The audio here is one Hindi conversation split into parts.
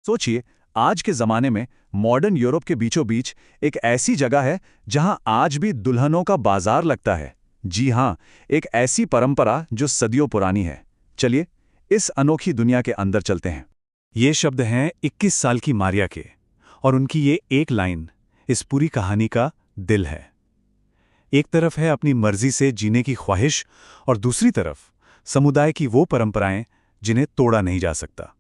सोचिए, आज के जमाने में मॉडर्न यूरोप के बीचों बीच एक ऐसी जगह है जहां आज भी दुल्हनों का बाजार लगता है। जी हां, एक ऐसी परंपरा जो सदियों पुरानी है। चलिए, इस अनोखी दुनिया के अंदर चलते हैं। ये शब्द हैं 21 साल की मारिया के, और उनकी ये एक लाइन इस पूरी कहानी का दिल है। एक तरफ है अपनी मर्जी से जीने की ख्वाहिश, और दूसरी तरफ समुदाय की वो परंपराएं जिन्हें तोड़ा नहीं जा सकता।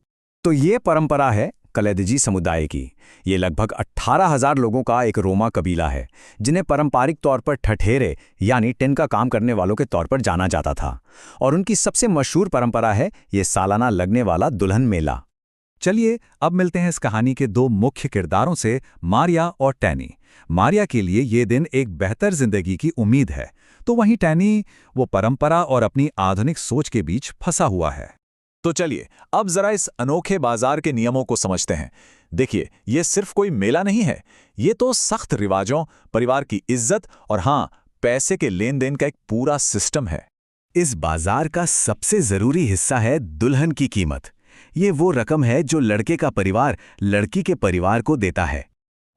तो ये परंपरा है कलेदजी समुदाय की। ये लगभग 18,000 लोगों का एक रोमा कबीला है, जिन्हें पारंपरिक तौर पर ठठेरे यानी टिन का काम करने वालों के तौर पर जाना जाता था। और उनकी सबसे मशहूर परंपरा है ये सालाना लगने वाला दुल्हन मेला। चलिए, अब मिलते हैं इस कहानी के दो मुख्य किरदारों से, मारिया और टैनी। मारिया के लिए ये दिन एक बेहतर जिंदगी की उम्मीद है, तो वहीं टैनी वो परंपरा और अपनी आधुनिक सोच के बीच फंसा हुआ है। तो चलिए, अब जरा इस अनोखे बाजार के नियमों को समझते हैं। देखिए, ये सिर्फ कोई मेला नहीं है, ये तो सख्त रिवाजों, परिवार की इज्जत और हाँ, पैसे के लेन देन का एक पूरा सिस्टम है। इस बाजार का सबसे जरूरी हिस्सा है दुल्हन की कीमत। ये वो रकम है जो लड़के का परिवार लड़की के परिवार को देता है।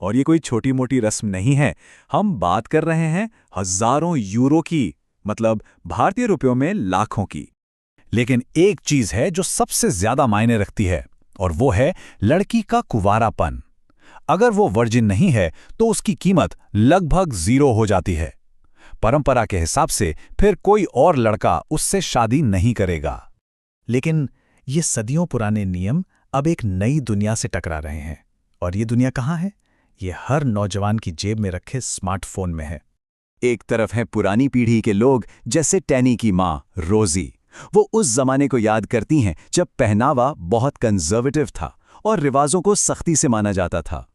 और ये कोई छोटी मोटी रस्म नहीं है, हम बात कर रहे हैं हजारों यूरो की, मतलब भारतीय रुपयों में लाखों की। लेकिन एक चीज है जो सबसे ज्यादा मायने रखती है, और वो है लड़की का कुंवारापन। अगर वो वर्जिन नहीं है तो उसकी कीमत लगभग 0 हो जाती है। परंपरा के हिसाब से फिर कोई और लड़का उससे शादी नहीं करेगा। लेकिन ये सदियों पुराने नियम अब एक नई दुनिया से टकरा रहे हैं। और ये दुनिया कहाँ है? ये हर नौजवान की जेब में रखे स्मार्टफोन में है। एक तरफ है पुरानी पीढ़ी के लोग, जैसे टैनी की माँ रोजी। वो उस जमाने को याद करती हैं जब पहनावा बहुत कंजर्वेटिव था और रिवाजों को सख्ती से माना जाता था।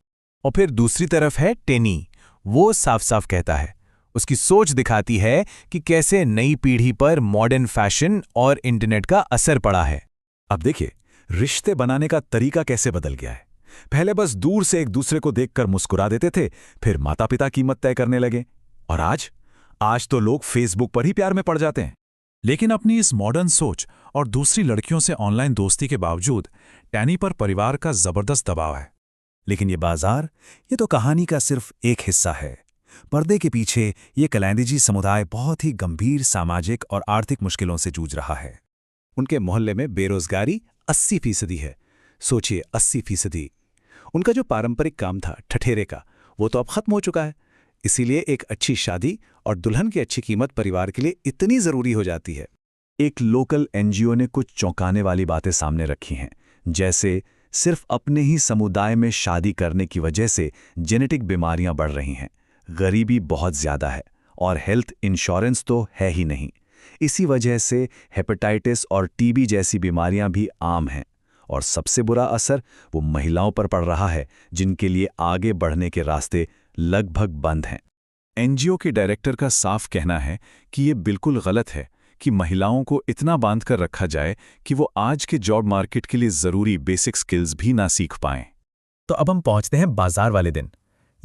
और फिर दूसरी तरफ है टेनी। वो साफ साफ कहता है, उसकी सोच दिखाती है कि कैसे नई पीढ़ी पर मॉडर्न फैशन और इंटरनेट का असर पड़ा है। अब देखिए, रिश्ते बनाने का तरीका कैसे बदल गया है। पहले बस दूर से एक दूसरे को देखकर मुस्कुरा देते थे, फिर माता पिता कीमत तय करने लगे, और आज तो लोग फेसबुक पर ही प्यार में पड़ जाते हैं। लेकिन अपनी इस मॉडर्न सोच और दूसरी लड़कियों से ऑनलाइन दोस्ती के बावजूद टैनी पर परिवार का जबरदस्त दबाव है। लेकिन ये बाजार, ये तो कहानी का सिर्फ एक हिस्सा है। पर्दे के पीछे ये कलेदजी समुदाय बहुत ही गंभीर सामाजिक और आर्थिक मुश्किलों से जूझ रहा है। उनके मोहल्ले में बेरोजगारी 80% है। सोचिए, 80%। उनका जो पारंपरिक काम था ठठेरे का, वो तो अब खत्म हो चुका है। इसीलिए एक अच्छी शादी और दुल्हन की अच्छी कीमत परिवार के लिए इतनी जरूरी हो जाती है। एक लोकल एनजीओ ने कुछ चौंकाने वाली बातें सामने रखी हैं, जैसे सिर्फ अपने ही समुदाय में शादी करने की वजह से जेनेटिक बीमारियां बढ़ रही हैं, गरीबी बहुत ज्यादा है, और हेल्थ इंश्योरेंस तो है ही नहीं। इसी वजह से हेपेटाइटिस और टीबी जैसी बीमारियां भी आम हैं। और सबसे बुरा असर वो महिलाओं पर पड़ रहा है, जिनके लिए आगे बढ़ने के रास्ते लगभग बंद हैं। एनजीओ के डायरेक्टर का साफ कहना है कि ये बिल्कुल गलत है कि महिलाओं को इतना बांध कर रखा जाए कि वो आज के जॉब मार्केट के लिए जरूरी बेसिक स्किल्स भी ना सीख पाएं। तो अब हम पहुंचते हैं बाजार वाले दिन।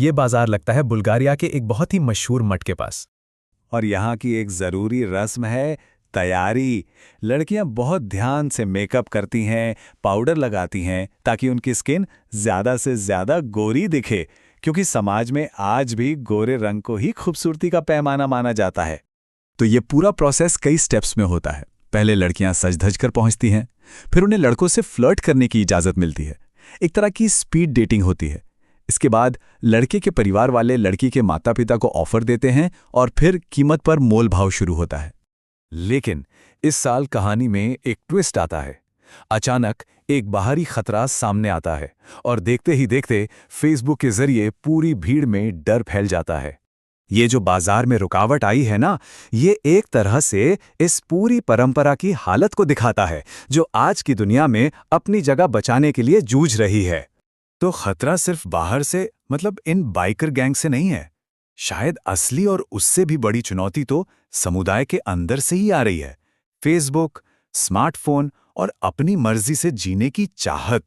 ये बाजार लगता है बुल्गारिया के एक बहुत ही मशहूर मठ के पास। और यहाँ की एक जरूरी रस्म है तैयारी। लड़कियां बहुत ध्यान से मेकअप करती हैं, पाउडर लगाती हैं, ताकि उनकी स्किन ज्यादा से ज्यादा गोरी दिखे, क्योंकि समाज में आज भी गोरे रंग को ही खूबसूरती का पैमाना माना जाता है। तो ये पूरा प्रोसेस कई स्टेप्स में होता है। पहले लड़कियां सज धज कर पहुंचती हैं, फिर उन्हें लड़कों से फ्लर्ट करने की इजाजत मिलती है। एक तरह की स्पीड डेटिंग होती है। इसके बाद लड़के के परिवार वाले लड़की के माता पिता को ऑफर देते हैं, और फिर कीमत पर मोल भाव शुरू होता है। लेकिन इस साल कहानी में एक ट्विस्ट आता है। अचानक एक बाहरी खतरा सामने आता है, और देखते ही देखते फेसबुक के जरिए पूरी भीड़ में डर फैल जाता है। ये जो बाजार में रुकावट आई है ना, ये एक तरह से इस पूरी परंपरा की हालत को दिखाता है, जो आज की दुनिया में अपनी जगह बचाने के लिए जूझ रही है। तो खतरा सिर्फ बाहर से, मतलब इन बाइकर गैंग से नहीं है। शायद असली और उससे भी बड़ी चुनौती तो समुदाय के अंदर से ही आ रही है। फेसबुक, स्मार्टफोन और अपनी मर्जी से जीने की चाहत।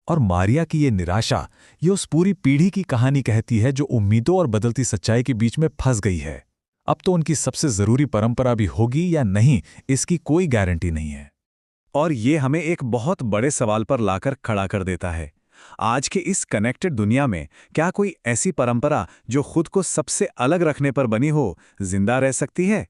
और मारिया की ये निराशा, ये उस पूरी पीढ़ी की कहानी कहती है जो उम्मीदों और बदलती सच्चाई के बीच में फंस गई है। अब तो उनकी सबसे जरूरी परंपरा भी होगी या नहीं, इसकी कोई गारंटी नहीं है। और ये हमें एक बहुत बड़े सवाल पर लाकर खड़ा कर देता है। आज के इस कनेक्टेड दुनिया में क्या कोई ऐसी परंपरा जो खुद को सबसे अलग रखने पर बनी हो, जिंदा रह सकती है?